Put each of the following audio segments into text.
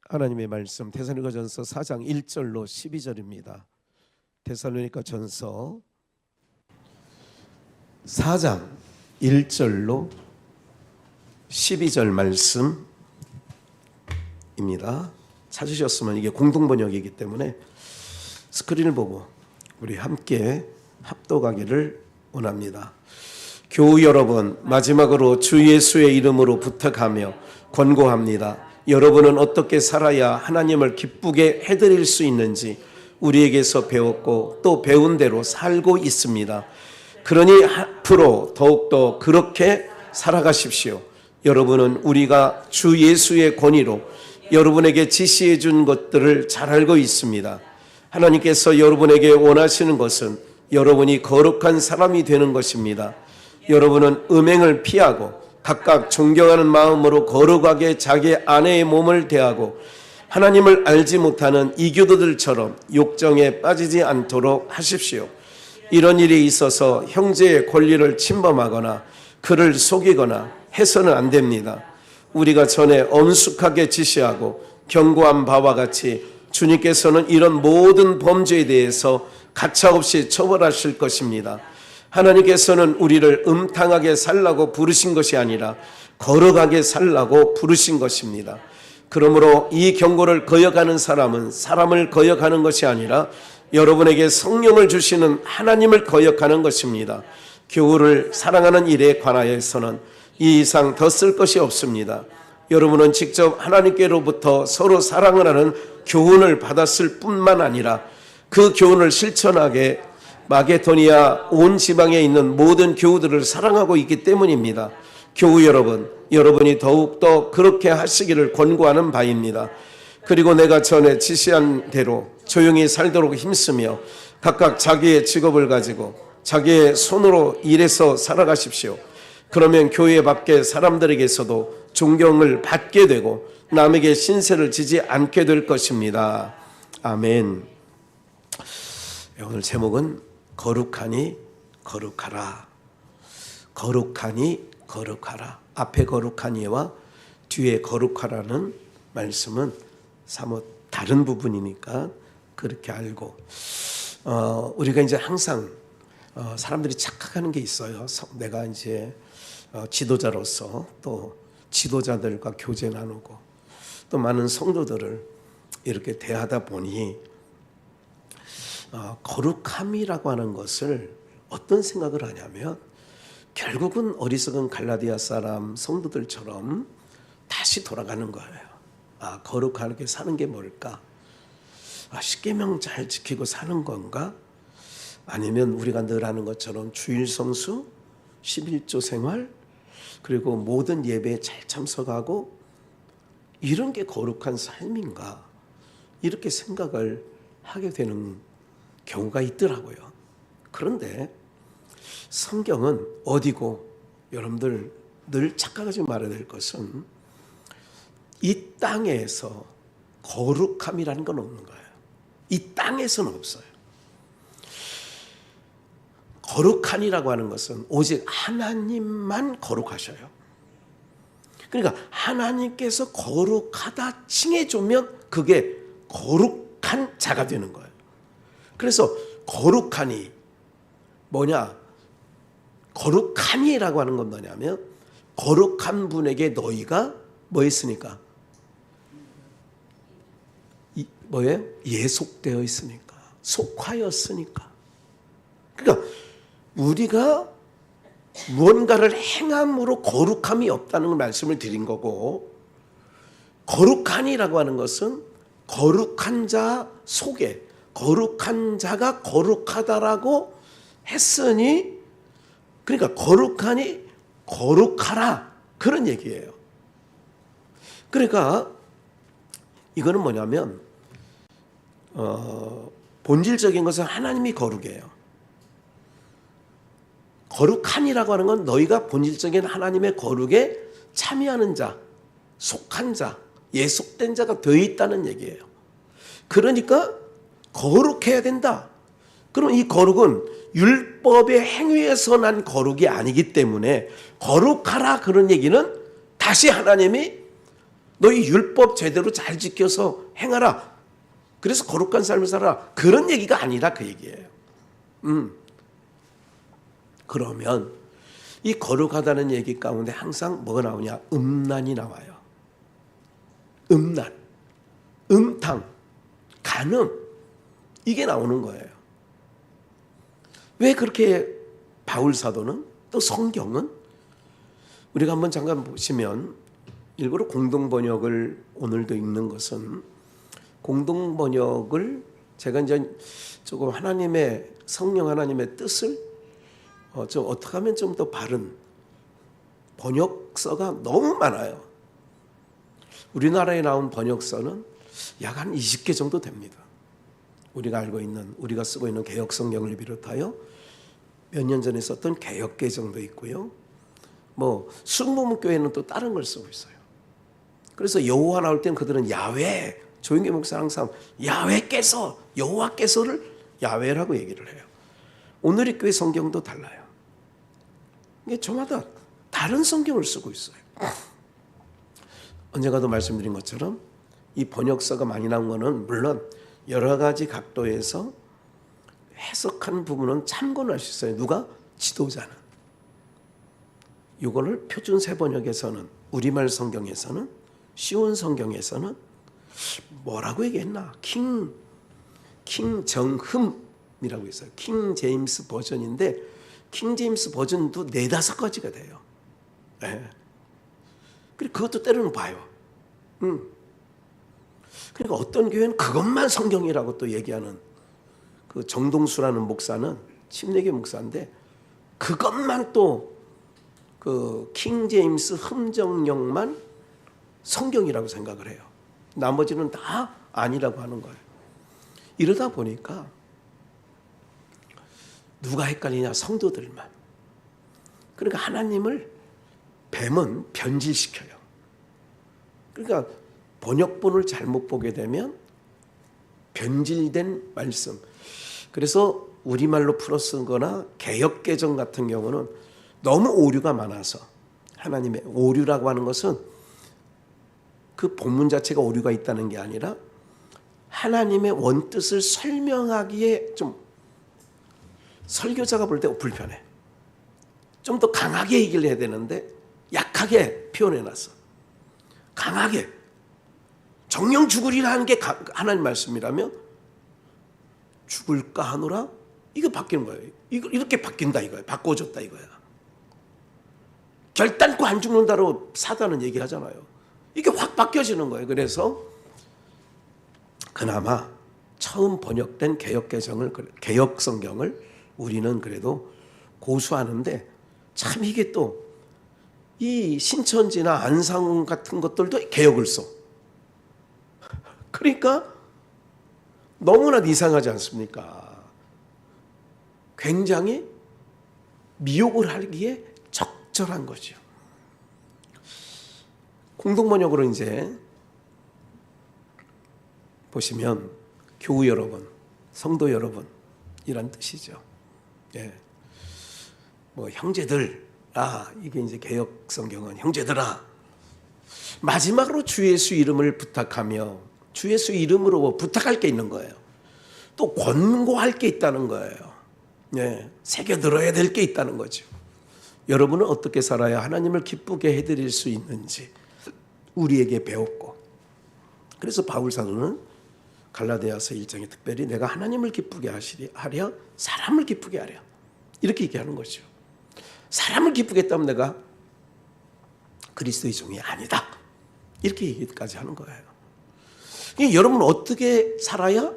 하나님의 말씀 데살로니가전서 4장 1절로 12절입니다. 데살로니가전서 4장 1절로 12절 말씀입니다. 찾으셨으면 이게 공동번역이기 때문에 스크린을 보고 우리 함께 합독하기를 원합니다. 교우 여러분, 마지막으로 주 예수의 이름으로 부탁하며 권고합니다. 여러분은 어떻게 살아야 하나님을 기쁘게 해드릴 수 있는지 우리에게서 배웠고 또 배운 대로 살고 있습니다. 그러니 앞으로 더욱더 그렇게 살아가십시오. 여러분은 우리가 주 예수의 권위로 여러분에게 지시해 준 것들을 잘 알고 있습니다. 하나님께서 여러분에게 원하시는 것은 여러분이 거룩한 사람이 되는 것입니다. 여러분은 음행을 피하고 각각 존경하는 마음으로 거룩하게 자기 아내의 몸을 대하고 하나님을 알지 못하는 이교도들처럼 욕정에 빠지지 않도록 하십시오. 이런 일이 있어서 형제의 권리를 침범하거나 그를 속이거나 해서는 안 됩니다. 우리가 전에 엄숙하게 지시하고 경고한 바와 같이 주님께서는 이런 모든 범죄에 대해서 가차없이 처벌하실 것입니다. 하나님께서는 우리를 음탕하게 살라고 부르신 것이 아니라 거룩하게 살라고 부르신 것입니다. 그러므로 이 경고를 거역하는 사람은 사람을 거역하는 것이 아니라 여러분에게 성령을 주시는 하나님을 거역하는 것입니다. 교우를 사랑하는 일에 관하여서는 이 이상 더 쓸 것이 없습니다. 여러분은 직접 하나님께로부터 서로 사랑을 하는 교훈을 받았을 뿐만 아니라 그 교훈을 실천하게 마게도니아 온 지방에 있는 모든 교우들을 사랑하고 있기 때문입니다. 교우 여러분, 여러분이 더욱더 그렇게 하시기를 권고하는 바입니다. 그리고 내가 전에 지시한 대로 조용히 살도록 힘쓰며 각각 자기의 직업을 가지고 자기의 손으로 일해서 살아가십시오. 그러면 교회 밖의 사람들에게서도 존경을 받게 되고 남에게 신세를 지지 않게 될 것입니다. 아멘. 오늘 제목은 거룩하니 거룩하라. 거룩하니 거룩하라. 앞에 거룩하니와 뒤에 거룩하라는 말씀은 사뭇 다른 부분이니까 그렇게 알고 우리가 이제 항상 사람들이 착각하는 게 있어요. 내가 이제 지도자로서 또 지도자들과 교제 나누고 또 많은 성도들을 이렇게 대하다 보니 거룩함이라고 하는 것을 어떤 생각을 하냐면 결국은 어리석은 갈라디아 사람 성도들처럼 다시 돌아가는 거예요. 거룩하게 사는 게 뭘까? 십계명 잘 지키고 사는 건가? 아니면 우리가 늘 하는 것처럼 주일 성수, 11조 생활, 그리고 모든 예배에 잘 참석하고 이런 게 거룩한 삶인가? 이렇게 생각을 하게 되는 경우가 있더라고요. 그런데 성경은 어디고 여러분들 늘 착각하지 말아야 될 것은 이 땅에서 거룩함이라는 건 없는 거예요. 이 땅에서는 없어요. 거룩하니라고 하는 것은 오직 하나님만 거룩하셔요. 그러니까 하나님께서 거룩하다 칭해주면 그게 거룩한 자가 되는 거예요. 그래서 거룩하니 뭐냐? 거룩하니라고 하는 건 뭐냐면 거룩한 분에게 너희가 뭐 했으니까? 뭐예요? 예속되어 있으니까, 속하였으니까. 그러니까 우리가 무언가를 행함으로 거룩함이 없다는 말씀을 드린 거고, 거룩하니라고 하는 것은 거룩한 자 속에 거룩한 자가 거룩하다라고 했으니, 그러니까 거룩하니 거룩하라, 그런 얘기예요. 그러니까 이거는 뭐냐면 본질적인 것은 하나님이 거룩해요. 거룩하니라고 하는 건 너희가 본질적인 하나님의 거룩에 참여하는 자, 속한 자, 예속된 자가 되어 있다는 얘기예요. 그러니까 거룩해야 된다. 그럼 이 거룩은 율법의 행위에서 난 거룩이 아니기 때문에 거룩하라, 그런 얘기는 다시 하나님이 너희 율법 제대로 잘 지켜서 행하라. 그래서 거룩한 삶을 살아라. 그런 얘기가 아니라 그 얘기예요. 그러면 이 거룩하다는 얘기 가운데 항상 뭐가 나오냐? 음란이 나와요. 음란, 음탕, 간음, 이게 나오는 거예요. 왜 그렇게 바울 사도는, 또 성경은, 우리가 한번 잠깐 보시면, 일부러 공동번역을 오늘도 읽는 것은, 공동번역을 제가 이제 조금 하나님의, 성령 하나님의 뜻을 좀 어떻게 하면 좀 더 바른 번역서가 너무 많아요. 우리나라에 나온 번역서는 약 한 20개 정도 됩니다. 우리가 알고 있는, 우리가 쓰고 있는 개역성경을 비롯하여 몇 년 전에 썼던 개역개정도 있고요. 뭐 순무문교회는 또 다른 걸 쓰고 있어요. 그래서 여호와 나올 때는 그들은 야훼, 조영기 목사 항상 야훼께서, 여호와께서를 야훼라고 얘기를 해요. 오늘의 교회 성경도 달라요. 이게 저마다 다른 성경을 쓰고 있어요. 언젠가도 말씀드린 것처럼 이 번역서가 많이 나온 거는 물론 여러 가지 각도에서 해석하는 부분은 참고는 할 수 있어요. 누가? 지도자는. 이거를 표준 세번역에서는, 우리말 성경에서는, 쉬운 성경에서는 뭐라고 얘기했나? 킹정흠이라고 있어요. 킹 제임스 버전인데 킹 제임스 버전도 4-5가지가 돼요. 네. 그리고 그것도 때로는 봐요. 그러니까 어떤 교회는 그것만 성경이라고 또 얘기하는, 그 정동수라는 목사는 침례교 목사인데 그것만 또 그 킹 제임스 흠정령만 성경이라고 생각을 해요. 나머지는 다 아니라고 하는 거예요. 이러다 보니까 누가 헷갈리냐? 성도들만. 그러니까 하나님을 뱀은 변질시켜요. 그러니까 번역본을 잘못 보게 되면 변질된 말씀. 그래서 우리말로 풀어 쓴 거나 개역개정 같은 경우는 너무 오류가 많아서, 하나님의 오류라고 하는 것은 그 본문 자체가 오류가 있다는 게 아니라 하나님의 원뜻을 설명하기에 좀 설교자가 볼 때 불편해. 좀 더 강하게 얘기를 해야 되는데 약하게 표현해놨어. 강하게. 정령 죽으리라 하는 게 하나님 말씀이라면 죽을까 하노라? 이거 바뀌는 거예요. 이거 이렇게 바뀐다 이거야. 바꿔줬다 이거야. 결단코 안 죽는다로 사단은 얘기하잖아요. 이게 확 바뀌어지는 거예요. 그래서 그나마 처음 번역된 개역성경을 우리는 그래도 고수하는데, 참 이게 또 이 신천지나 안상훈 같은 것들도 개역을 써. 그러니까 너무나 이상하지 않습니까? 굉장히 미혹을 하기에 적절한 거죠. 공동번역으로 이제 보시면 교우 여러분, 성도 여러분 이란 뜻이죠. 예. 뭐 형제들, 이게 이제 개역 성경은 형제들아, 마지막으로 주 예수 이름을 부탁하며, 주 예수 이름으로 부탁할 게 있는 거예요. 또 권고할 게 있다는 거예요. 예. 새겨 들어야 될 게 있다는 거죠. 여러분은 어떻게 살아야 하나님을 기쁘게 해드릴 수 있는지 우리에게 배웠고, 그래서 바울 사도는 갈라디아서 1장에 특별히 내가 하나님을 기쁘게 하랴 사람을 기쁘게 하랴 이렇게 얘기하는 거죠. 사람을 기쁘게 했다면 내가 그리스도의 종이 아니다 이렇게 얘기까지 하는 거예요. 여러분 어떻게 살아야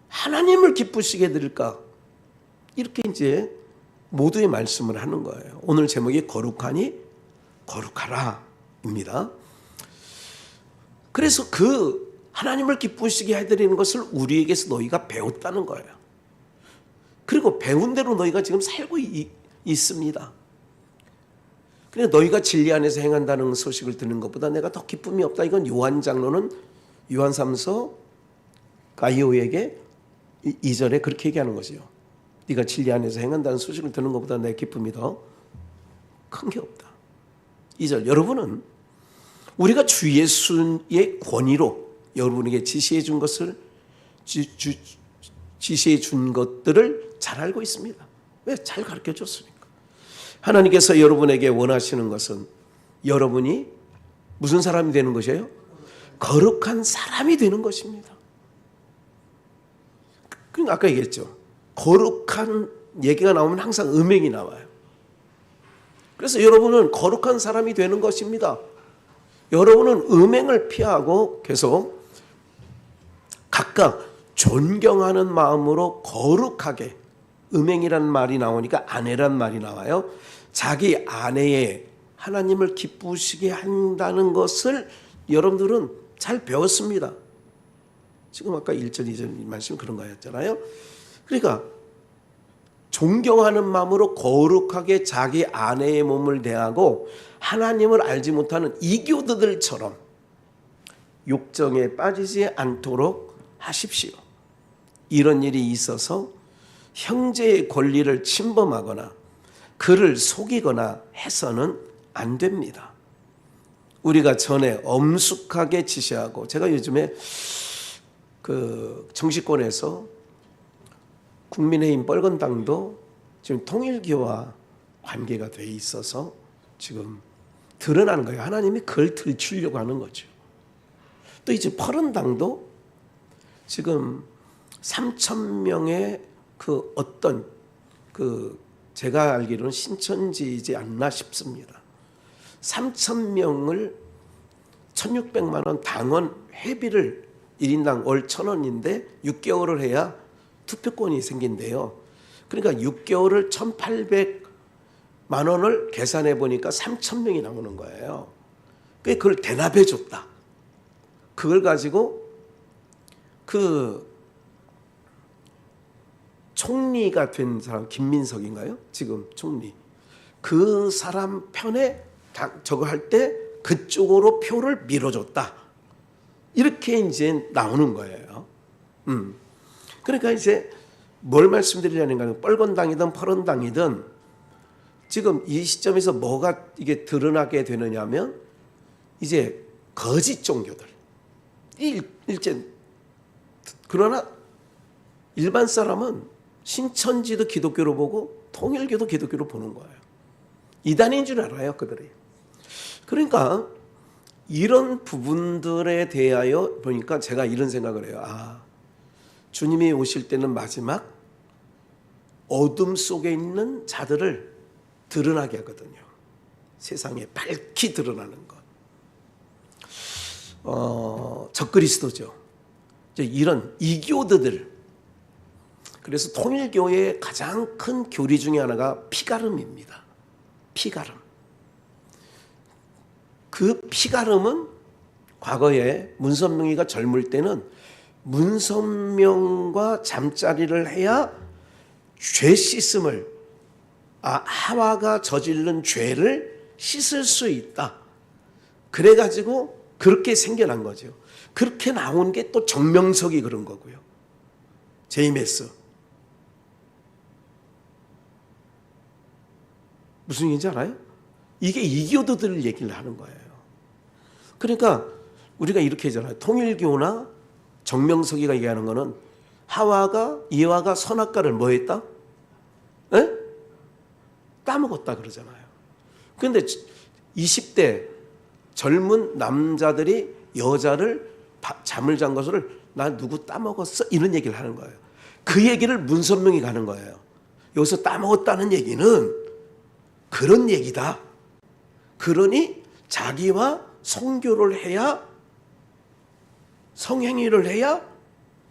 하나님을 기쁘시게 해드릴까? 이렇게 이제 모두의 말씀을 하는 거예요. 오늘 제목이 거룩하니 거룩하라 입니다. 그래서 그 하나님을 기쁘시게 해드리는 것을 우리에게서 너희가 배웠다는 거예요. 그리고 배운 대로 너희가 지금 살고 있습니다. 그래서 너희가 진리 안에서 행한다는 소식을 듣는 것보다 내가 더 기쁨이 없다. 이건 요한 장로는 요한 3서 가이오에게 2절에 그렇게 얘기하는 거죠. 네가 진리 안에서 행한다는 소식을 듣는 것보다 내 기쁨이 더 큰 게 없다. 2절, 여러분은 우리가 주 예수의 권위로 여러분에게 지시해 준 것을 지시해 준 것들을 잘 알고 있습니다. 왜? 잘 가르쳐 줬으니까. 하나님께서 여러분에게 원하시는 것은 여러분이 무슨 사람이 되는 것이에요? 거룩한 사람이 되는 것입니다. 그러니까 아까 얘기했죠. 거룩한 얘기가 나오면 항상 음행이 나와요. 그래서 여러분은 거룩한 사람이 되는 것입니다. 여러분은 음행을 피하고 계속 각각 존경하는 마음으로 거룩하게, 음행이란 말이 나오니까 아내란 말이 나와요. 자기 아내의 하나님을 기쁘시게 한다는 것을 여러분들은 잘 배웠습니다. 지금 아까 1절, 2절 말씀 그런 거였잖아요. 그러니까 존경하는 마음으로 거룩하게 자기 아내의 몸을 대하고 하나님을 알지 못하는 이교도들처럼 욕정에 빠지지 않도록 하십시오. 이런 일이 있어서 형제의 권리를 침범하거나 그를 속이거나 해서는 안 됩니다. 우리가 전에 엄숙하게 지시하고, 제가 요즘에 그 정치권에서 국민의힘 빨간당도 지금 통일교와 관계가 돼 있어서 지금 드러나는 거예요. 하나님이 그걸 들추려고 하는 거죠. 또 이제 파란당도 지금 3,000명의 그 어떤 그 제가 알기로는 신천지이지 않나 싶습니다. 3,000명을 1,600만 원 당원 회비를 1인당 월 1,000원인데 6개월을 해야 투표권이 생긴대요. 그러니까 6개월을 1,800만 원을 계산해 보니까 3,000명이 나오는 거예요. 그걸 대납해 줬다. 그걸 가지고 그 총리가 된 사람, 김민석인가요? 지금 총리. 그 사람 편에 저거 할 때 그쪽으로 표를 밀어줬다. 이렇게 이제 나오는 거예요. 그러니까 이제 뭘 말씀드리려는가, 빨간당이든 파란당이든 지금 이 시점에서 뭐가 이게 드러나게 되느냐면 이제 거짓 종교들. 일제 그러나 일반 사람은 신천지도 기독교로 보고 통일교도 기독교로 보는 거예요. 이단인 줄 알아요, 그들이. 그러니까 이런 부분들에 대하여 보니까 제가 이런 생각을 해요. 주님이 오실 때는 마지막 어둠 속에 있는 자들을 드러나게 하거든요. 세상에 밝히 드러나는 것. 적그리스도죠. 이런 이교도들. 그래서 통일교의 가장 큰 교리 중에 하나가 피가름입니다. 피가름. 그 피가름은 과거에 문선명이가 젊을 때는 문선명과 잠자리를 해야 죄 씻음을, 하와가 저지른 죄를 씻을 수 있다. 그래가지고 그렇게 생겨난 거죠. 그렇게 나온 게 또 정명석이 그런 거고요. 제이메스. 무슨 얘기인지 알아요? 이게 이교도들 얘기를 하는 거예요. 그러니까 우리가 이렇게 하잖아요. 통일교나 정명석이가 얘기하는 거는 이와가 선악과를 뭐 했다? 에? 따먹었다 그러잖아요. 그런데 20대 젊은 남자들이 여자를 잠을 잔 것을 나 누구 따먹었어? 이런 얘기를 하는 거예요. 그 얘기를 문선명이 가는 거예요. 여기서 따먹었다는 얘기는 그런 얘기다. 그러니 자기와 성교를 해야, 성행위를 해야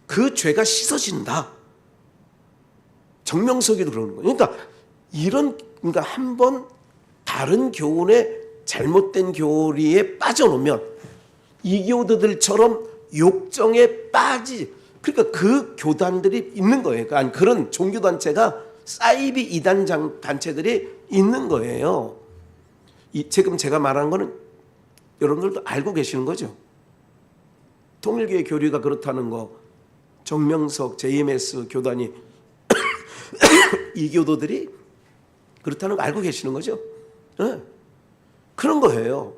그 죄가 씻어진다. 정명석이도 그러는 거예요. 그러니까 한번 다른 교훈의 잘못된 교리에 빠져놓으면 이교도들처럼 욕정에 그러니까 그 교단들이 있는 거예요. 그러니까 그런 종교단체가 사이비 이단 단체들이 있는 거예요. 지금 제가 말하는 거는 여러분들도 알고 계시는 거죠. 통일교의 교리가 그렇다는 거, 정명석, JMS 교단이 이교도들이 그렇다는 거 알고 계시는 거죠. 네. 그런 거예요.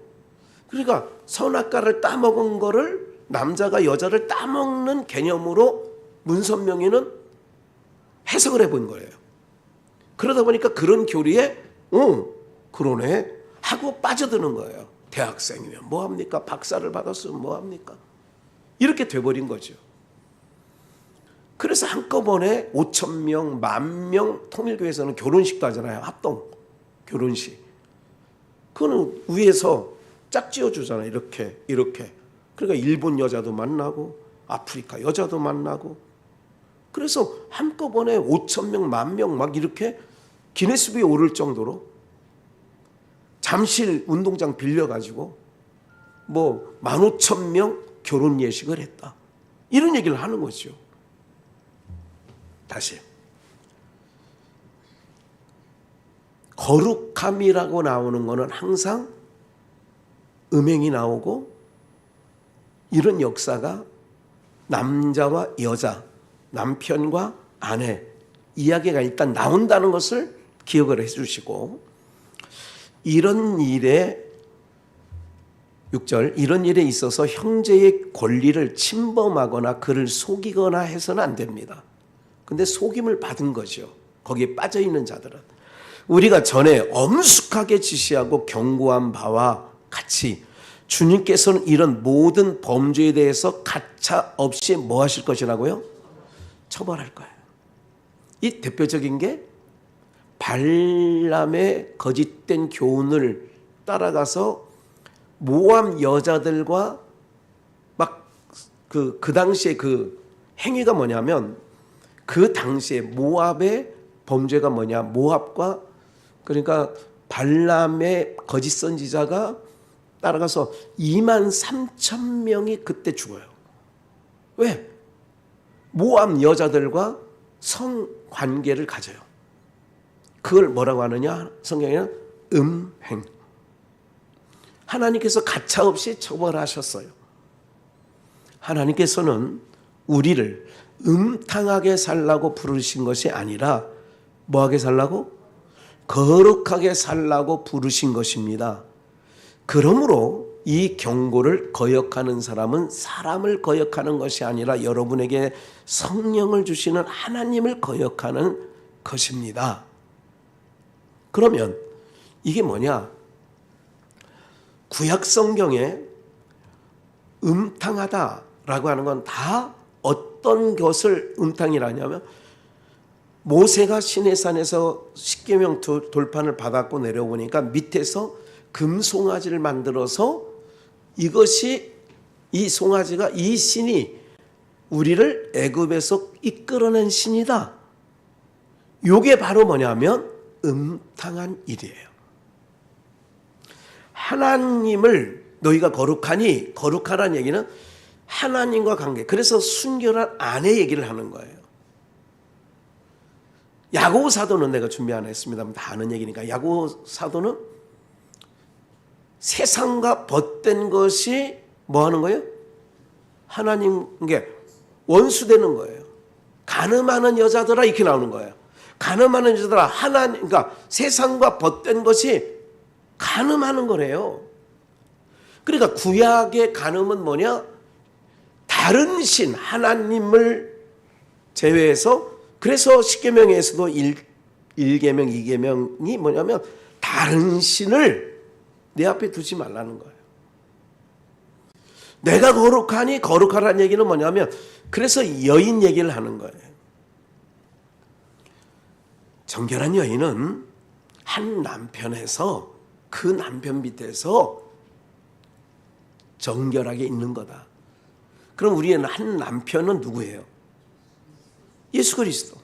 그러니까 선악과를 따먹은 거를 남자가 여자를 따먹는 개념으로 문선명이는 해석을 해본 거예요. 그러다 보니까 그런 교리에 그러네 하고 빠져드는 거예요. 대학생이면 뭐합니까? 박사를 받았으면 뭐합니까? 이렇게 돼버린 거죠. 그래서 한꺼번에 5,000명, 10,000명, 통일교에서는 결혼식도 하잖아요. 합동 결혼식. 그거는 위에서 짝지어 주잖아요. 이렇게. 그러니까 일본 여자도 만나고 아프리카 여자도 만나고, 그래서 한꺼번에 5,000명, 10,000명 막 이렇게 기네스북에 오를 정도로 잠실 운동장 빌려가지고 뭐 15,000명 결혼 예식을 했다. 이런 얘기를 하는 거죠. 다시. 거룩함이라고 나오는 거는 항상 음행이 나오고 이런 역사가 남자와 여자, 남편과 아내 이야기가 일단 나온다는 것을 기억을 해주시고, 이런 일에 6절 이런 일에 있어서 형제의 권리를 침범하거나 그를 속이거나 해서는 안 됩니다. 근데 속임을 받은 거죠. 거기에 빠져있는 자들은. 우리가 전에 엄숙하게 지시하고 경고한 바와 같이 주님께서는 이런 모든 범죄에 대해서 가차 없이 뭐 하실 것이라고요? 처벌할 거예요. 이 대표적인 게 발람의 거짓된 교훈을 따라가서 모압 여자들과 막 그 당시에 그 행위가 뭐냐면, 그 당시에 모압의 범죄가 뭐냐, 모압과 그러니까 발람의 거짓 선지자가 따라가서 23,000명이 그때 죽어요. 왜? 모압 여자들과 성관계를 가져요. 그걸 뭐라고 하느냐? 성경에는 음행. 하나님께서 가차없이 처벌하셨어요. 하나님께서는 우리를 음탕하게 살라고 부르신 것이 아니라 뭐하게 살라고? 거룩하게 살라고 부르신 것입니다. 그러므로 이 경고를 거역하는 사람은 사람을 거역하는 것이 아니라 여러분에게 성령을 주시는 하나님을 거역하는 것입니다. 그러면 이게 뭐냐? 구약 성경에 음탕하다라고 하는 건 다 어떤 것을 음탕이라냐면, 모세가 시내산에서 십계명 돌판을 받았고 내려오니까 밑에서 금송아지를 만들어서 이것이 이 송아지가 이 신이 우리를 애굽에서 이끌어낸 신이다. 이게 바로 뭐냐면 음탕한 일이에요. 하나님을 너희가 거룩하니, 거룩하라는 얘기는 하나님과 관계, 그래서 순결한 아내 얘기를 하는 거예요. 야고보 사도는 내가 준비 안 했습니다만 다 아는 얘기니까, 야고보 사도는 세상과 벗된 것이 뭐 하는 거예요? 하나님께 원수되는 거예요. 간음하는 여자들아 이렇게 나오는 거예요. 간음하는 여자들아, 하나님, 그러니까 세상과 벗된 것이 간음하는 거래요. 그러니까 구약의 간음은 뭐냐? 다른 신, 하나님을 제외해서, 그래서 십계명에서도 1계명, 2계명이 뭐냐면 다른 신을 내 앞에 두지 말라는 거예요. 내가 거룩하니 거룩하라는 얘기는 뭐냐면, 그래서 여인 얘기를 하는 거예요. 정결한 여인은 한 남편에서 그 남편 밑에서 정결하게 있는 거다. 그럼 우리의 한 남편은 누구예요? 예수 그리스도.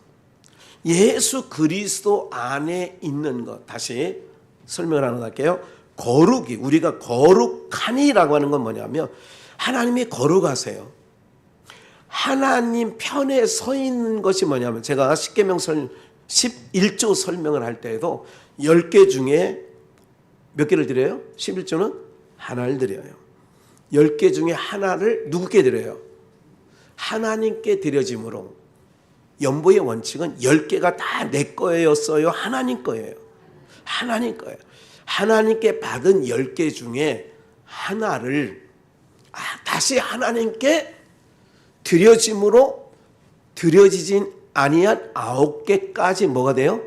예수 그리스도 안에 있는 것. 다시 설명을 하나 할게요. 거룩이, 우리가 거룩하니라고 하는 건 뭐냐면, 하나님이 거룩하세요. 하나님 편에 서 있는 것이 뭐냐면, 제가 십계명 11조 설명을 할 때에도 10개 중에 몇 개를 드려요? 11조는 하나를 드려요. 10개 중에 하나를 누구께 드려요? 하나님께 드려짐으로, 연보의 원칙은 10개가 다 내 거였어요? 하나님 거예요? 하나님 거예요. 하나님께 받은 10개 중에 하나를 다시 하나님께 드려짐으로 드려지진 아니한 9개까지 뭐가 돼요?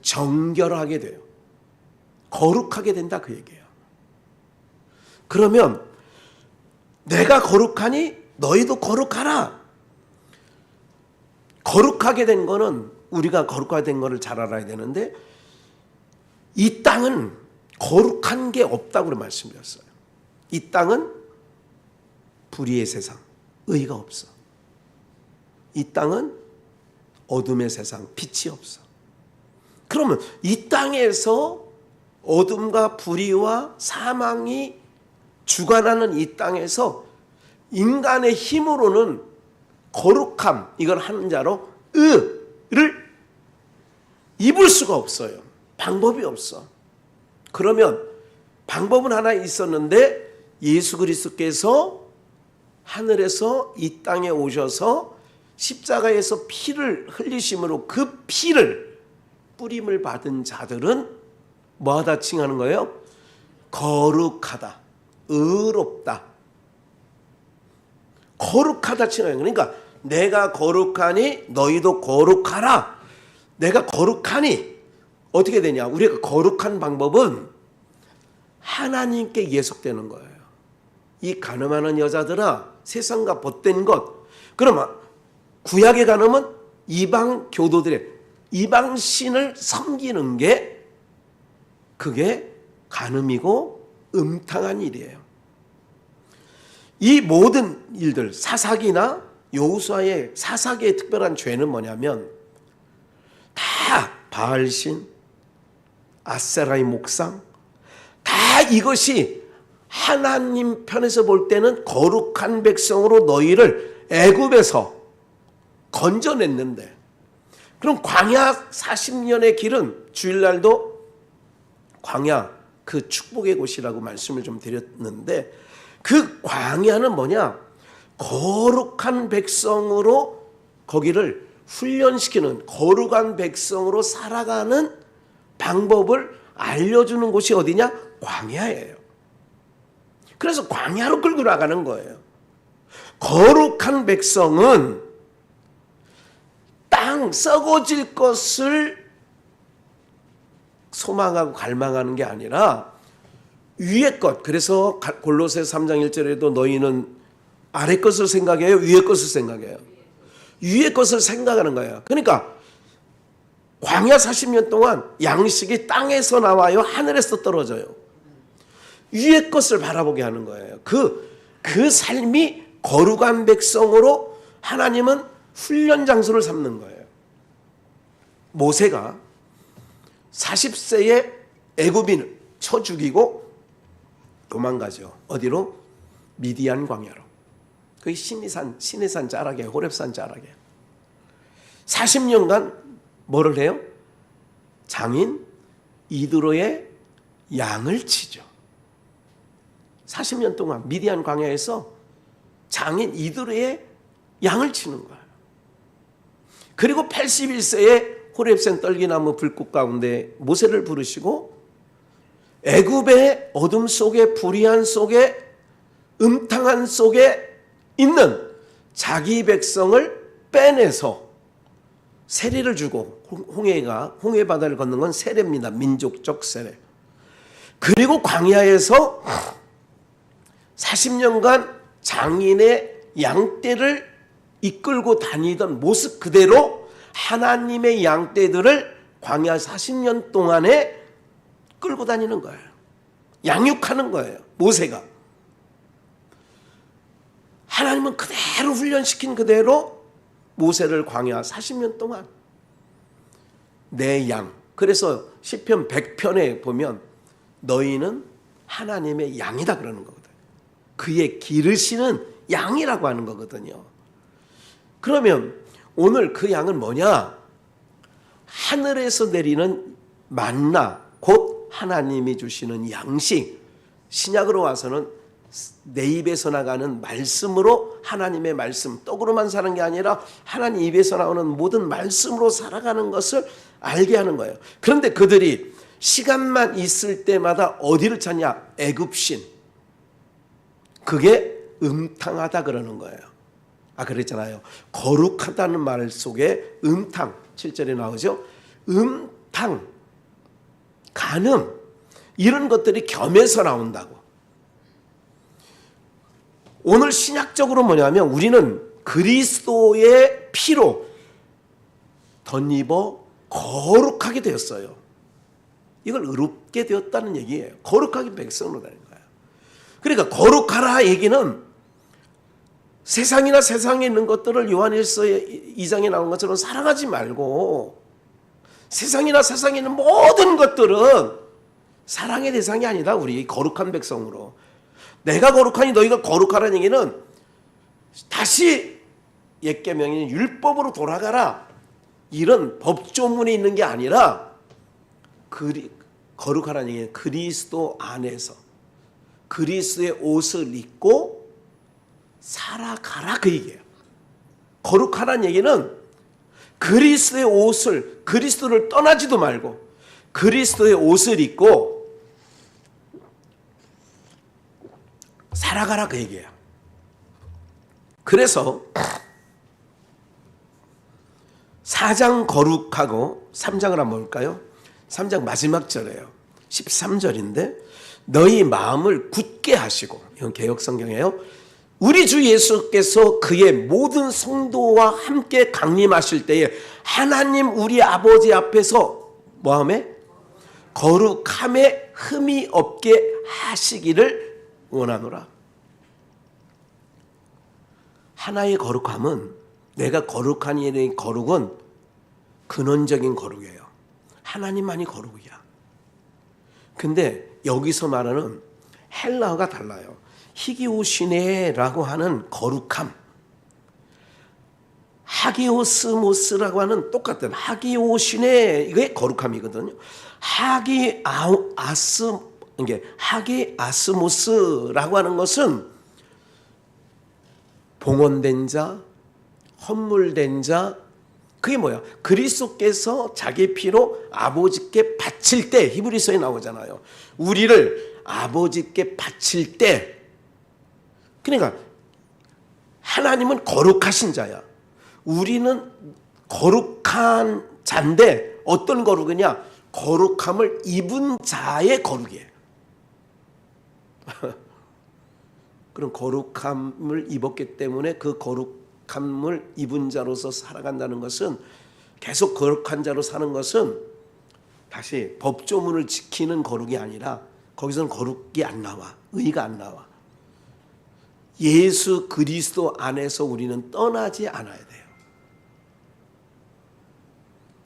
정결하게 돼요. 거룩하게 된다 그 얘기예요. 그러면 내가 거룩하니 너희도 거룩하라. 거룩하게 된 거는 우리가 거룩하게 된 거를 잘 알아야 되는데 이 땅은 거룩한 게 없다고 말씀드렸어요. 이 땅은 불의의 세상, 의가 없어. 이 땅은 어둠의 세상, 빛이 없어. 그러면 이 땅에서 어둠과 불의와 사망이 주관하는 이 땅에서 인간의 힘으로는 거룩함, 이걸 하는 자로 의를 입을 수가 없어요. 방법이 없어. 그러면 방법은 하나 있었는데 예수 그리스도께서 하늘에서 이 땅에 오셔서 십자가에서 피를 흘리심으로 그 피를 뿌림을 받은 자들은 뭐하다 칭하는 거예요? 거룩하다, 의롭다. 거룩하다 칭하는 거예요. 그러니까 내가 거룩하니 너희도 거룩하라. 내가 거룩하니 어떻게 되냐? 우리가 거룩한 방법은 하나님께 예속되는 거예요. 이 간음하는 여자들아, 세상과 벗된 것. 그러면 구약에 가면 이방 교도들의 이방 신을 섬기는 게 그게 간음이고 음탕한 일이에요. 이 모든 일들, 사사기나 여호수아의 사사기의 특별한 죄는 뭐냐면 다 바알신, 아세라의 목상, 다 이것이 하나님 편에서 볼 때는 거룩한 백성으로 너희를 애굽에서 건져냈는데, 그럼 광야 40년의 길은 주일날도 광야 그 축복의 곳이라고 말씀을 좀 드렸는데, 그 광야는 뭐냐? 거룩한 백성으로 거기를 훈련시키는, 거룩한 백성으로 살아가는 방법을 알려주는 곳이 어디냐? 광야예요. 그래서 광야로 끌고 나가는 거예요. 거룩한 백성은 땅 썩어질 것을 소망하고 갈망하는 게 아니라 위의 것. 그래서 골로새 3장 1절에도 너희는 아래 것을 생각해요? 위의 것을 생각해요? 위의 것을 생각하는 거예요. 그러니까 광야 40년 동안 양식이 땅에서 나와요? 하늘에서 떨어져요? 위의 것을 바라보게 하는 거예요. 그 삶이 거룩한 백성으로 하나님은 훈련 장소를 삼는 거예요. 모세가 40세에 애굽인을 쳐 죽이고 도망가죠. 어디로? 미디안 광야로. 그게 시내산 자락에, 호렙산 자락에. 40년간 뭐를 해요? 장인 이드로의 양을 치죠. 40년 동안 미디안 광야에서 장인 이드로의 양을 치는 거예요. 그리고 81세에 호렙산 떨기나무 불꽃 가운데 모세를 부르시고 애굽의 어둠 속에, 불의한 속에, 음탕한 속에 있는 자기 백성을 빼내서 세례를 주고, 홍해 바다를 걷는 건 세례입니다. 민족적 세례. 그리고 광야에서 40년간 장인의 양떼를 이끌고 다니던 모습 그대로 하나님의 양떼들을 광야 40년 동안에 끌고 다니는 거예요. 양육하는 거예요. 모세가. 하나님은 그대로 훈련시킨 그대로 모세를 광야 40년 동안 내 양. 그래서 시편 100편에 보면 너희는 하나님의 양이다 그러는 거거든요. 그의 기르시는 양이라고 하는 거거든요. 그러면 오늘 그 양은 뭐냐? 하늘에서 내리는 만나, 곧 하나님이 주시는 양식. 신약으로 와서는 내 입에서 나가는 말씀으로, 하나님의 말씀, 떡으로만 사는 게 아니라 하나님 입에서 나오는 모든 말씀으로 살아가는 것을 알게 하는 거예요. 그런데 그들이 시간만 있을 때마다 어디를 찾냐? 애굽신, 그게 음탕하다 그러는 거예요. 그랬잖아요. 거룩하다는 말 속에 음탕, 7절에 나오죠. 음탕, 간음, 이런 것들이 겸해서 나온다고. 오늘 신약적으로 뭐냐면 우리는 그리스도의 피로 덧입어 거룩하게 되었어요. 이걸 의롭게 되었다는 얘기예요. 거룩하게 백성으로 되는 거예요. 그러니까 거룩하라 얘기는 세상이나 세상에 있는 것들을 요한일서 2장에 나온 것처럼 사랑하지 말고, 세상이나 세상에 있는 모든 것들은 사랑의 대상이 아니다. 우리 거룩한 백성으로. 내가 거룩하니 너희가 거룩하라는 얘기는 다시 옛 계명인 율법으로 돌아가라, 이런 법조문에 있는 게 아니라 거룩하라는 얘기는 그리스도 안에서 그리스도의 옷을 입고 살아가라, 그 얘기예요. 거룩하라는 얘기는 그리스도의 옷을, 그리스도를 떠나지도 말고 그리스도의 옷을 입고 살아가라, 그 얘기예요. 그래서 4장 거룩하고 3장을 한번 볼까요? 3장 마지막 절이에요. 13절인데 너희 마음을 굳게 하시고, 이건 개역성경이에요. 우리 주 예수께서 그의 모든 성도와 함께 강림하실 때에 하나님 우리 아버지 앞에서 뭐하매? 거룩함에 흠이 없게 하시기를 원하노라. 하나의 거룩함은, 내가 거룩한 일의 거룩은 근원적인 거룩이에요. 하나님만이 거룩이야. 근데 여기서 말하는 헬라어가 달라요. 히기오시네라고 하는 거룩함, 하기오스모스라고 하는 똑같은 하기오시네, 이게 거룩함이거든요. 하기아스모스라고 하는 것은 봉헌된 자, 헌물된 자, 그게 뭐야? 그리스도께서 자기 피로 아버지께 바칠 때, 히브리서에 나오잖아요. 우리를 아버지께 바칠 때, 그러니까 하나님은 거룩하신 자야. 우리는 거룩한 자인데 어떤 거룩이냐? 거룩함을 입은 자의 거룩이에요. 그럼 거룩함을 입었기 때문에 그 거룩함을 입은 자로서 살아간다는 것은, 계속 거룩한 자로 사는 것은 다시 법조문을 지키는 거룩이 아니라, 거기서는 거룩이 안 나와. 의가 안 나와. 예수 그리스도 안에서 우리는 떠나지 않아야 돼요.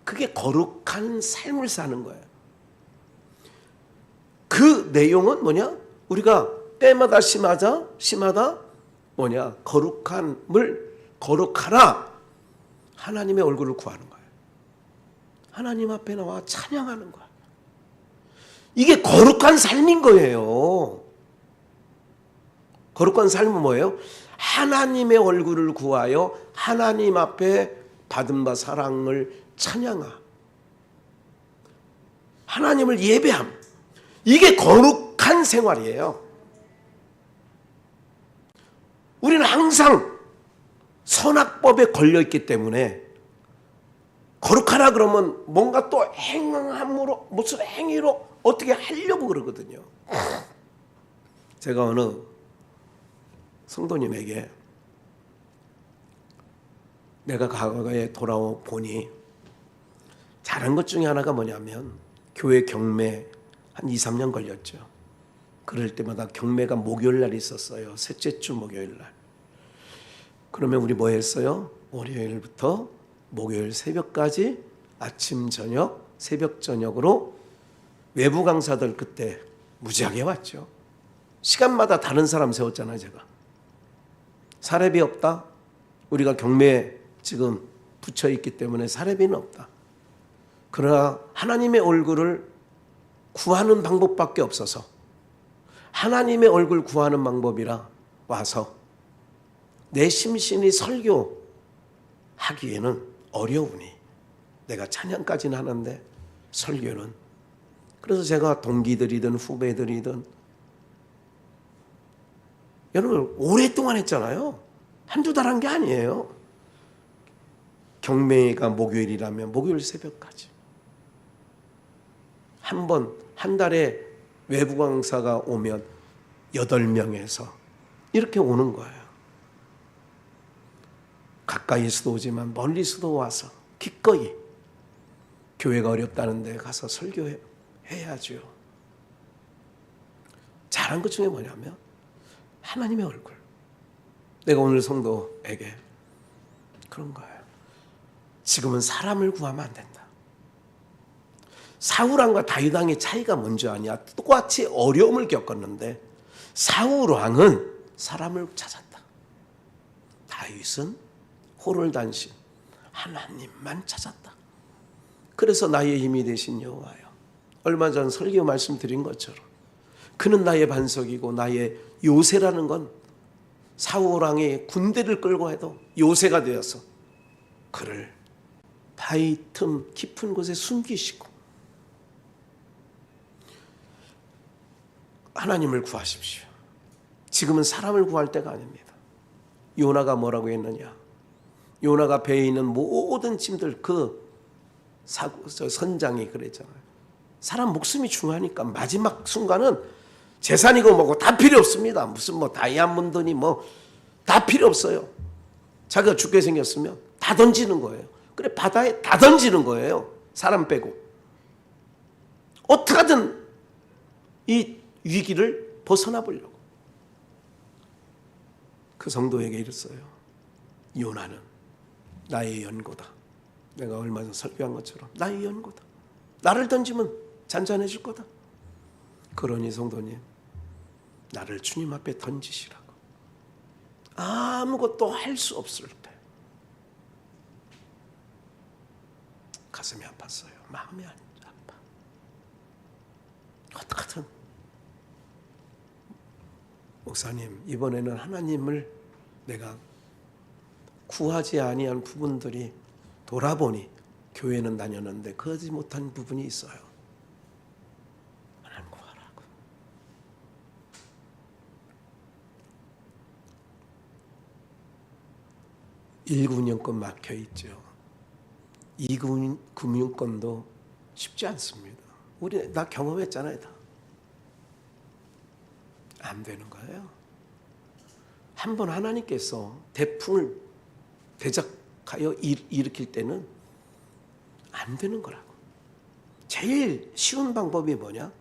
그게 거룩한 삶을 사는 거예요. 그 내용은 뭐냐? 우리가 때마다 심하다 뭐냐? 거룩하라. 하나님의 얼굴을 구하는 거예요. 하나님 앞에 나와 찬양하는 거예요. 이게 거룩한 삶인 거예요. 거룩한 삶은 뭐예요? 하나님의 얼굴을 구하여 하나님 앞에 받은 바 사랑을 찬양함, 하나님을 예배함, 이게 거룩한 생활이에요. 우리는 항상 선악법에 걸려있기 때문에 거룩하라 그러면 뭔가 또 행함으로, 무슨 행위로 어떻게 하려고 그러거든요. 제가 어느 성도님에게 내가 과거에 돌아보니 잘한 것 중에 하나가 뭐냐면, 교회 경매 한 2, 3년 걸렸죠. 그럴 때마다 경매가 목요일 날 있었어요. 셋째 주 목요일 날. 그러면 우리 뭐 했어요? 월요일부터 목요일 새벽까지 아침 저녁, 새벽 저녁으로 외부 강사들 그때 무지하게 왔죠. 시간마다 다른 사람 세웠잖아요. 제가 사례비 없다. 우리가 경매에 지금 붙여 있기 때문에 사례비는 없다. 그러나 하나님의 얼굴을 구하는 방법밖에 없어서, 하나님의 얼굴 구하는 방법이라 와서 내 심신이 설교하기에는 어려우니 내가 찬양까지는 하는데 설교는, 그래서 제가 동기들이든 후배들이든 여러분 오랫동안 했잖아요. 한두 달 한 게 아니에요. 경매가 목요일이라면 목요일 새벽까지. 한 달에 외부 강사가 오면 8명에서 이렇게 오는 거예요. 가까이서도 오지만 멀리서도 와서 기꺼이 교회가 어렵다는 데 가서 설교해야죠. 잘한 것 중에 뭐냐면 하나님의 얼굴. 내가 오늘 성도에게 그런 거예요. 지금은 사람을 구하면 안 된다. 사울왕과 다윗왕의 차이가 뭔지 아냐? 똑같이 어려움을 겪었는데 사울왕은 사람을 찾았다. 다윗은 호롤단신 하나님만 찾았다. 그래서 나의 힘이 되신 여호와여. 얼마 전 설교 말씀드린 것처럼 그는 나의 반석이고 나의 요새라는 건 사울왕의 군대를 끌고 해도 요새가 되어서 그를 바위 틈 깊은 곳에 숨기시고 하나님을 구하십시오. 지금은 사람을 구할 때가 아닙니다. 요나가 뭐라고 했느냐? 요나가 배에 있는 모든 짐들 선장이 그랬잖아요. 사람 목숨이 중요하니까 마지막 순간은 재산이고 뭐고 다 필요 없습니다. 무슨 다이아몬드니 다 필요 없어요. 자기가 죽게 생겼으면 다 던지는 거예요. 그래 바다에 다 던지는 거예요. 사람 빼고. 어떻게든 이 위기를 벗어나 보려고. 그 성도에게 이랬어요. 요나는 나의 연고다. 내가 얼마 전 설교한 것처럼 나의 연고다. 나를 던지면 잔잔해질 거다. 그러니 성도님, 나를 주님 앞에 던지시라고. 아무것도 할 수 없을 때 가슴이 아팠어요. 마음이 아파. 어떡하든 목사님, 이번에는 하나님을 내가 구하지 아니한 부분들이 돌아보니 교회는 다녔는데 그러지 못한 부분이 있어요. 하나님 구하라고. 1금융권 막혀있죠. 2금융권도 쉽지 않습니다. 나 경험했잖아요. 다. 안 되는 거예요. 한번 하나님께서 대풍을 대적하여 일으킬 때는 안 되는 거라고. 제일 쉬운 방법이 뭐냐?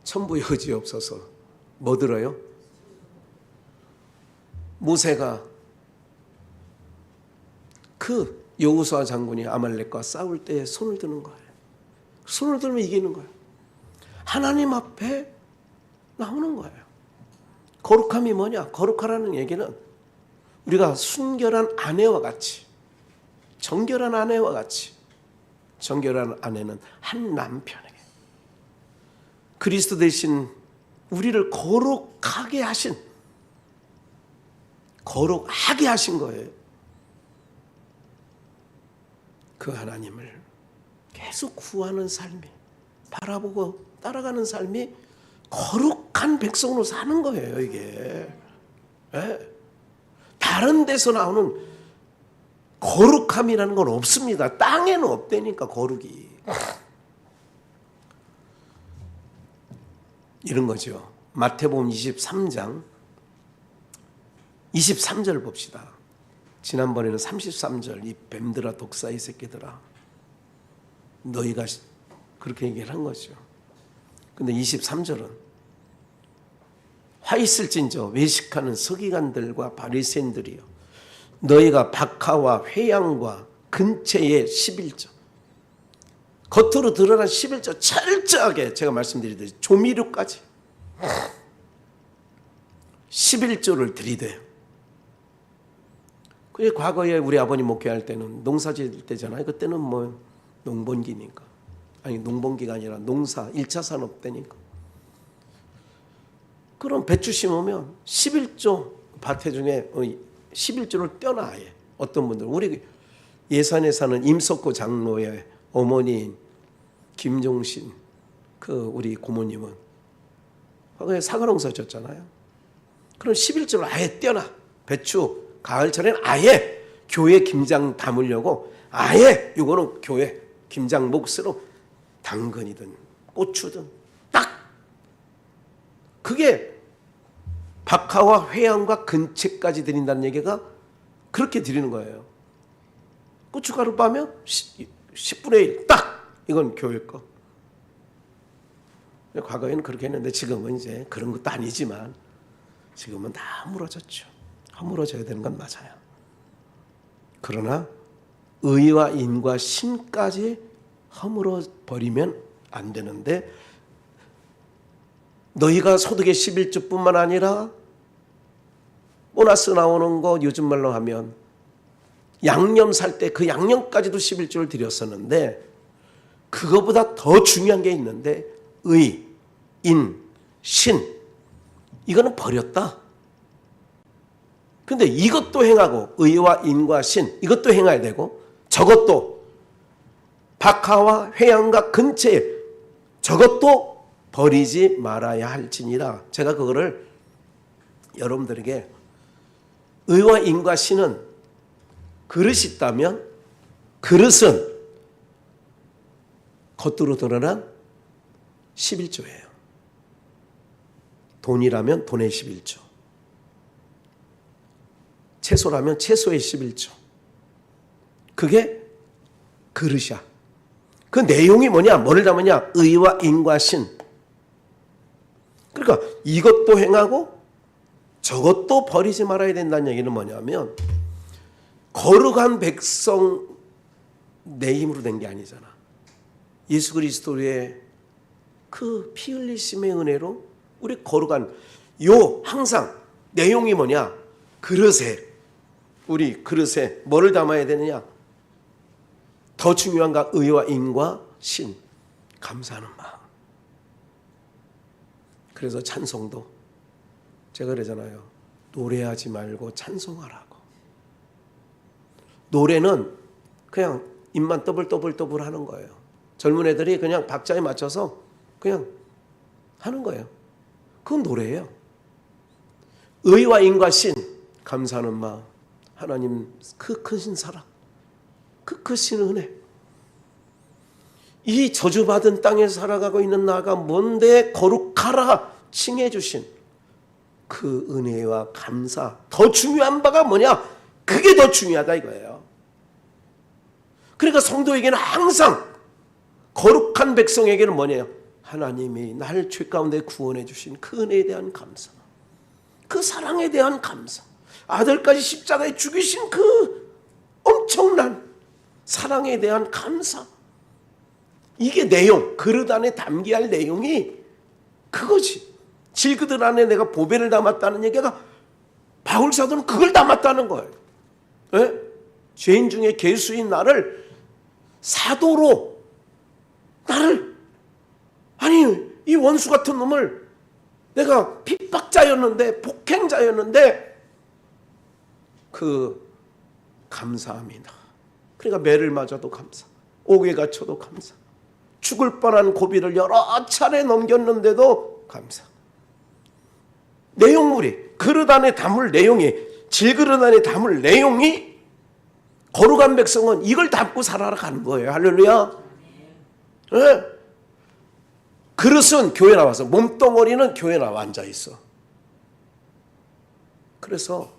천부의 의지 없어서 뭐 들어요? 모세가 그 여호수아 장군이 아말렉과 싸울 때 손을 드는 거예요. 손을 들면 이기는 거예요. 하나님 앞에 나오는 거예요. 거룩함이 뭐냐? 거룩하라는 얘기는 우리가 순결한 아내와 같이, 정결한 아내와 같이, 정결한 아내는 한 남편에게 그리스도 대신 우리를 거룩하게 하신 거예요. 그 하나님을 계속 구하는 삶이, 바라보고 따라가는 삶이 거룩한 백성으로 사는 거예요, 이게. 네. 다른 데서 나오는 거룩함이라는 건 없습니다. 땅에는 없다니까, 거룩이. 이런 거죠. 마태복음 23장 23절 봅시다. 지난번에는 33절, 이 뱀들아 독사의 새끼들아, 너희가 그렇게 얘기를 한 거죠. 근데 23절은 화 있을진저 외식하는 서기관들과 바리새인들이여, 너희가 박하와 회양과 근처의 11조, 겉으로 드러난 11조 철저하게 제가 말씀드리듯이 조미료까지 11조를 들이대요. 그게 과거에 우리 아버님 목회할 때는 농사 지을 때잖아요. 그때는 농번기니까. 아니, 농번기가 아니라 농사, 1차 산업 때니까. 그럼 배추 심으면 11조 밭에 중에 11조를 떼어놔, 아예. 어떤 분들, 우리 예산에 사는 임석호 장로의 어머니인 김종신, 우리 고모님은 과거에 사과농사 졌잖아요. 그럼 11조를 아예 떼어놔. 배추, 가을철에는 아예 교회 김장 담으려고 아예 이거는 교회 김장 몫으로 당근이든 고추든 딱 그게 박하와 회양과 근채까지 드린다는 얘기가 그렇게 드리는 거예요. 고춧가루 빠면 10분의 1 딱 이건 교회 거. 과거에는 그렇게 했는데 지금은 이제 그런 것도 아니지만 지금은 다 허물어졌죠. 허물어져야 되는 건 맞아요. 그러나 의와 인과 신까지 허물어 버리면 안 되는데 너희가 소득의 11조뿐만 아니라 보너스 나오는 거 요즘 말로 하면 양념 살 때 그 양념까지도 11조를 드렸었는데 그거보다 더 중요한 게 있는데 의, 인, 신 이거는 버렸다. 근데 이것도 행하고 의와 인과 신 이것도 행해야 되고 저것도 박하와 회양과 근채 저것도 버리지 말아야 할지니라. 제가 그거를 여러분들에게 의와 인과 신은 그릇이 있다면 그릇은 겉으로 드러난 11조예요. 돈이라면 돈의 11조. 채소라면 채소의 11조. 그게 그릇이야. 그 내용이 뭐냐? 뭐를 담으냐? 의와 인과 신. 그러니까 이것도 행하고 저것도 버리지 말아야 된다는 얘기는 뭐냐면 거룩한 백성 내 힘으로 된 게 아니잖아. 예수 그리스도의 그 피 흘리심의 은혜로 우리 거룩한 항상 내용이 뭐냐? 그릇에 우리 그릇에 뭐를 담아야 되느냐? 더 중요한가? 의와 인과 신 감사하는 마음. 그래서 찬송도 제가 그러잖아요. 노래하지 말고 찬송하라고. 노래는 그냥 입만 떠불떠불 하는 거예요. 젊은 애들이 그냥 박자에 맞춰서 그냥 하는 거예요. 그건 노래예요. 의와 인과 신 감사하는 마음. 하나님 그 크신 사랑 그 크신 은혜 이 저주받은 땅에 살아가고 있는 나가 뭔데 거룩하라 칭해 주신 그 은혜와 감사 더 중요한 바가 뭐냐? 그게 더 중요하다 이거예요. 그러니까 성도에게는 항상 거룩한 백성에게는 뭐냐요? 하나님이 나를 죄 가운데 구원해 주신 그 은혜에 대한 감사 그 사랑에 대한 감사 아들까지 십자가에 죽이신 그 엄청난 사랑에 대한 감사 이게 내용 그릇 안에 담겨야 할 내용이 그거지. 질그릇 안에 내가 보배를 담았다는 얘기가 바울사도는 그걸 담았다는 거예요. 네? 죄인 중에 괴수인 나를 사도로 나를 아니 이 원수 같은 놈을 내가 핍박자였는데 폭행자였는데 그 감사합니다. 그러니까 매를 맞아도 감사 옥에 갇혀도 감사 죽을 뻔한 고비를 여러 차례 넘겼는데도 감사 내용물이 그릇 안에 담을 내용이 질그릇 안에 담을 내용이 거룩한 백성은 이걸 담고 살아가는 거예요. 할렐루야. 네? 그릇은 교회 나와서 몸뚱어리는 교회 나와 앉아있어. 그래서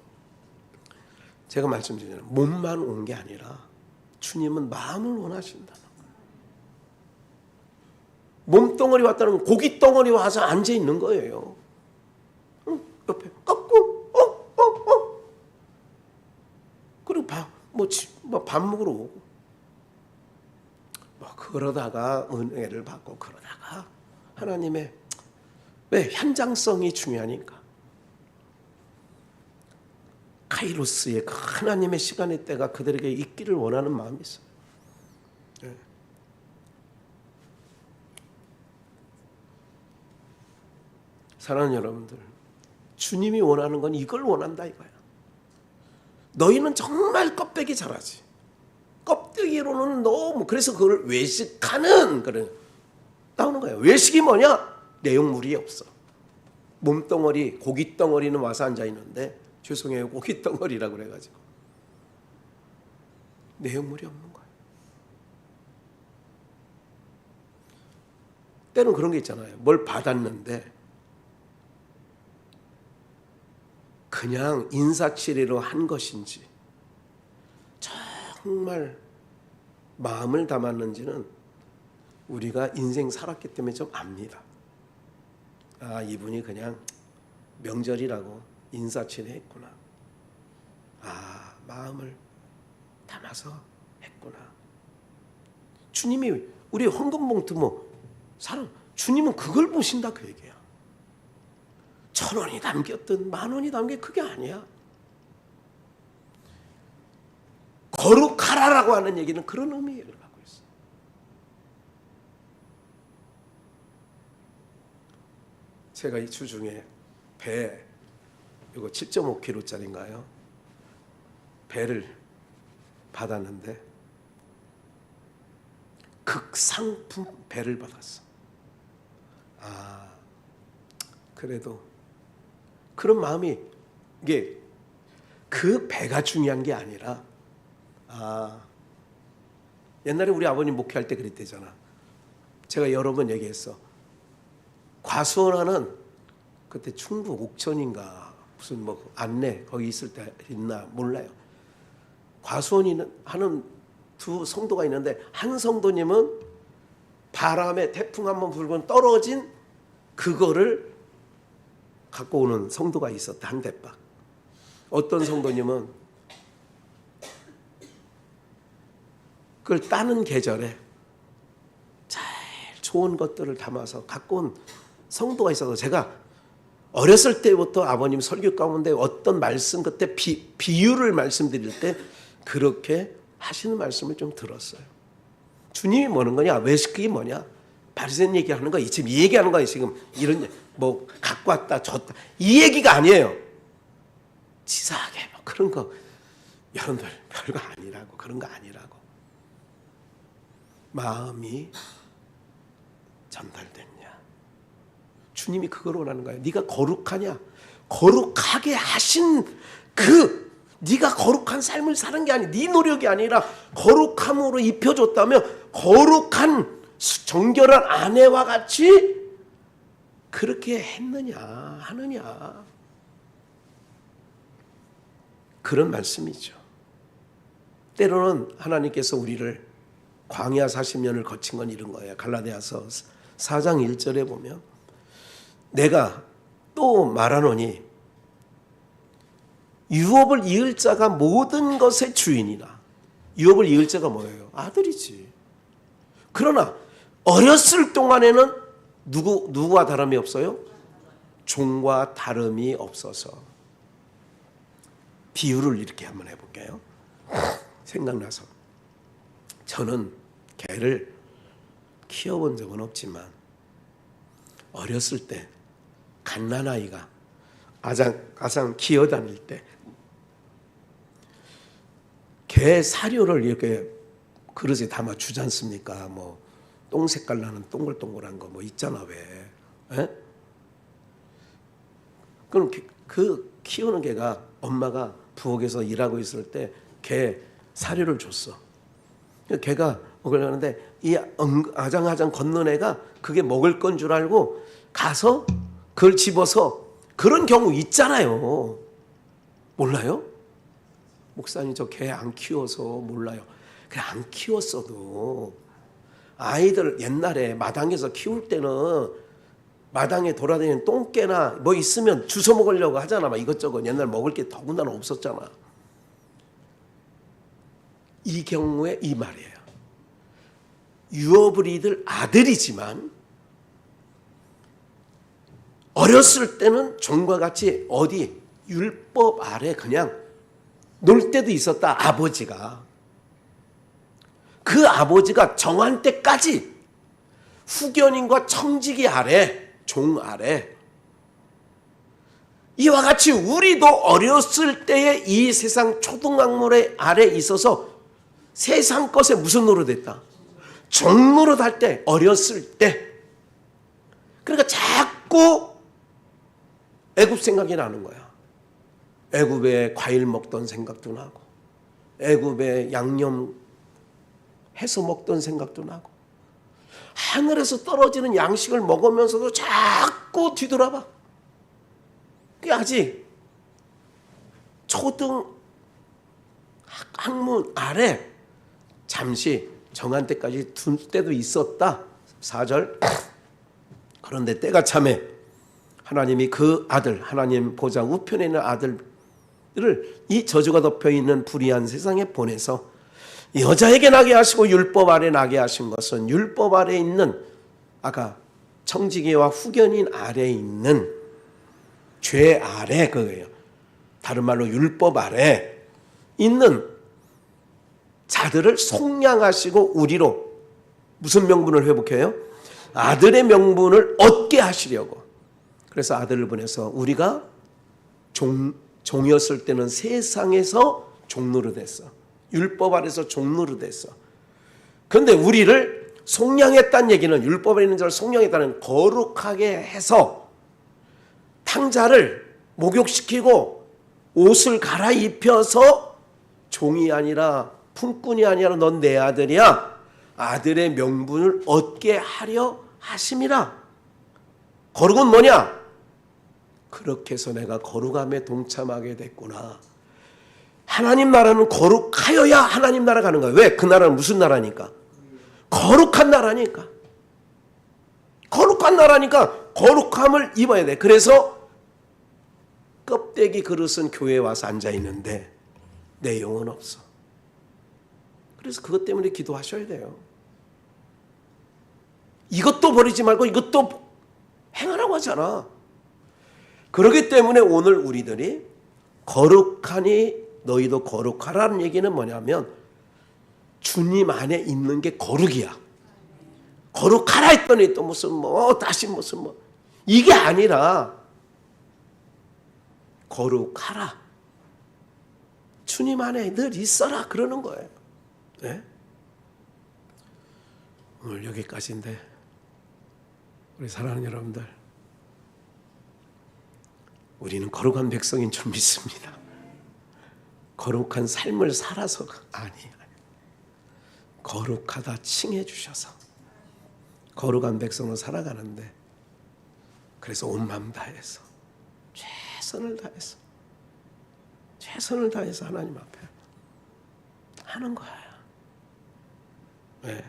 제가 말씀드리잖아요. 몸만 온 게 아니라 주님은 마음을 원하신다는 거예요. 몸뚱어리 왔다는 건 고깃덩어리 와서 앉아있는 거예요. 옆에 그리고 밥 먹으러 오고 그러다가 은혜를 받고 그러다가 하나님의 왜 현장성이 중요하니까 카이로스의 그 하나님의 시간의 때가 그들에게 있기를 원하는 마음이 있어요. 네. 사랑하는 여러분들 주님이 원하는 건 이걸 원한다 이거야. 너희는 정말 껍데기 잘하지. 껍데기로는 너무 그래서 그걸 외식하는 그런 나오는 거예요. 외식이 뭐냐? 내용물이 없어. 몸덩어리, 고기 덩어리는 와서 앉아 있는데 죄송해요, 고기 덩어리라고 그래가지고 내용물이 없는 거예요. 때는 그런 게 있잖아요. 뭘 받았는데 그냥 인사치레로 한 것인지 정말 마음을 담았는지는 우리가 인생 살았기 때문에 좀 압니다. 아, 이분이 그냥 명절이라고 인사치레 했구나. 아, 마음을 담아서 했구나. 주님이 우리 헌금봉투 사람 주님은 그걸 보신다 그 얘기야. 1,000원이 담겼든 10,000원이 담긴 그게 아니야. 거룩하라라고 하는 얘기는 그런 의미를 갖고 있어. 제가 이 주중에 배 이거 7.5kg짜리인가요? 배를 받았는데 극상품 배를 받았어. 아, 그래도 그런 마음이 이게 그 배가 중요한 게 아니라 옛날에 우리 아버님 목회할 때 그랬대잖아. 제가 여러 번 얘기했어. 과수원하는 그때 충북 옥천인가 무슨 안내 거기 있을 때 있나 몰라요. 과수원이 하는 두 성도가 있는데 한 성도님은 바람에 태풍 한번 불고 떨어진 그거를 갖고 오는 성도가 있었다. 한 대박. 어떤 성도님은 그걸 따는 계절에 제일 좋은 것들을 담아서 갖고 온 성도가 있어서 제가 어렸을 때부터 아버님 설교 가운데 어떤 말씀 그때 비유를 말씀드릴 때 그렇게 하시는 말씀을 좀 들었어요. 주님이 뭐는 거냐? 외식이 뭐냐? 바리새인 얘기하는 거 지금 이 얘기하는 거예요. 지금 이런 갖고 왔다 줬다 이 얘기가 아니에요. 치사하게 그런 거 여러분들 별거 아니라고 그런 거 아니라고. 마음이 전달됐냐? 주님이 그걸 원하는 거예요. 네가 거룩하냐? 거룩하게 하신 네가 거룩한 삶을 사는 게 아니, 네 노력이 아니라 거룩함으로 입혀줬다면 거룩한 정결한 아내와 같이 그렇게 했느냐 하느냐 그런 말씀이죠. 때로는 하나님께서 우리를 광야 40년을 거친 건 이런 거예요. 갈라디아서 4장 1절에 보면 내가 또 말하노니 유업을 이을 자가 모든 것의 주인이라. 유업을 이을 자가 뭐예요? 아들이지. 그러나 어렸을 동안에는 누구와 다름이 없어요? 종과 다름이 없어서. 비유를 이렇게 한번 해볼게요. 생각나서 저는 개를 키워본 적은 없지만 어렸을 때 갓난아이가 가장 기어다닐 때 개 사료를 이렇게 그릇에 담아 주지 않습니까? 똥 색깔 나는 동글동글한 거 있잖아 왜? 에? 그럼 그 키우는 개가 엄마가 부엌에서 일하고 있을 때 개 사료를 줬어. 개가 먹으려는데 이 아장아장 걷는 애가 그게 먹을 건 줄 알고 가서 그걸 집어서 그런 경우 있잖아요. 몰라요? 목사님 저 개 안 키워서 몰라요. 그냥 안 키웠어도 아이들 옛날에 마당에서 키울 때는 마당에 돌아다니는 똥개나 있으면 주워 먹으려고 하잖아. 이것저것 옛날 먹을 게 더군다나 없었잖아. 이 경우에 이 말이에요. 유업을 이들 아들이지만 어렸을 때는 종과 같이 어디 율법 아래 그냥 놀 때도 있었다. 아버지가. 그 아버지가 정한 때까지 후견인과 청지기 아래, 종 아래. 이와 같이 우리도 어렸을 때의 이 세상 초등학문의 아래 있어서 세상 것에 무슨 노릇했다? 종 노릇할 때, 어렸을 때. 그러니까 자꾸 애굽 생각이 나는 거야. 애굽에 과일 먹던 생각도 나고, 애굽에 양념 해서 먹던 생각도 나고, 하늘에서 떨어지는 양식을 먹으면서도 자꾸 뒤돌아봐. 그게 아직 초등 학문 아래 잠시 정한 때까지 둔 때도 있었다. 4절. 그런데 때가 참에 하나님이 그 아들, 하나님 보좌 우편에 있는 아들을 이 저주가 덮여있는 불의한 세상에 보내서 여자에게 나게 하시고 율법 아래 나게 하신 것은 율법 아래 있는 아까 청지기와 후견인 아래 있는 죄 아래 그거예요. 다른 말로 율법 아래 있는 자들을 속량하시고 우리로 무슨 명분을 회복해요? 아들의 명분을 얻게 하시려고. 그래서 아들을 보내서 우리가 종이었을 때는 세상에서 종노릇 했어. 율법 아래서 종노릇 했어. 그런데 우리를 속량했다는 얘기는, 율법에 있는 자를 속량했다는, 거룩하게 해서 탕자를 목욕시키고 옷을 갈아입혀서 종이 아니라 품꾼이 아니라 넌 내 아들이야, 아들의 명분을 얻게 하려 하심이라. 거룩은 뭐냐? 그렇게 해서 내가 거룩함에 동참하게 됐구나. 하나님 나라는 거룩하여야 하나님 나라 가는 거야. 왜? 그 나라는 무슨 나라니까? 거룩한 나라니까. 거룩한 나라니까 거룩함을 입어야 돼. 그래서 껍데기 그릇은 교회에 와서 앉아 있는데 내용은 없어. 그래서 그것 때문에 기도하셔야 돼요. 이것도 버리지 말고 이것도 행하라고 하잖아. 그렇기 때문에 오늘 우리들이 거룩하니 너희도 거룩하라는 얘기는 뭐냐면 주님 안에 있는 게 거룩이야. 거룩하라 했더니 또 무슨 다시 무슨 이게 아니라 거룩하라. 주님 안에 늘 있어라 그러는 거예요. 네? 오늘 여기까지인데 우리 사랑하는 여러분들, 우리는 거룩한 백성인 줄 믿습니다. 거룩한 삶을 살아서가 아니에요. 거룩하다 칭해 주셔서 거룩한 백성으로 살아가는데, 그래서 온 마음 다해서 최선을 다해서 하나님 앞에 하는 거예요. 네.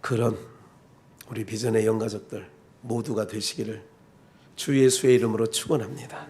그런 우리 비전의 영가족들 모두가 되시기를 주 예수의 이름으로 축원합니다.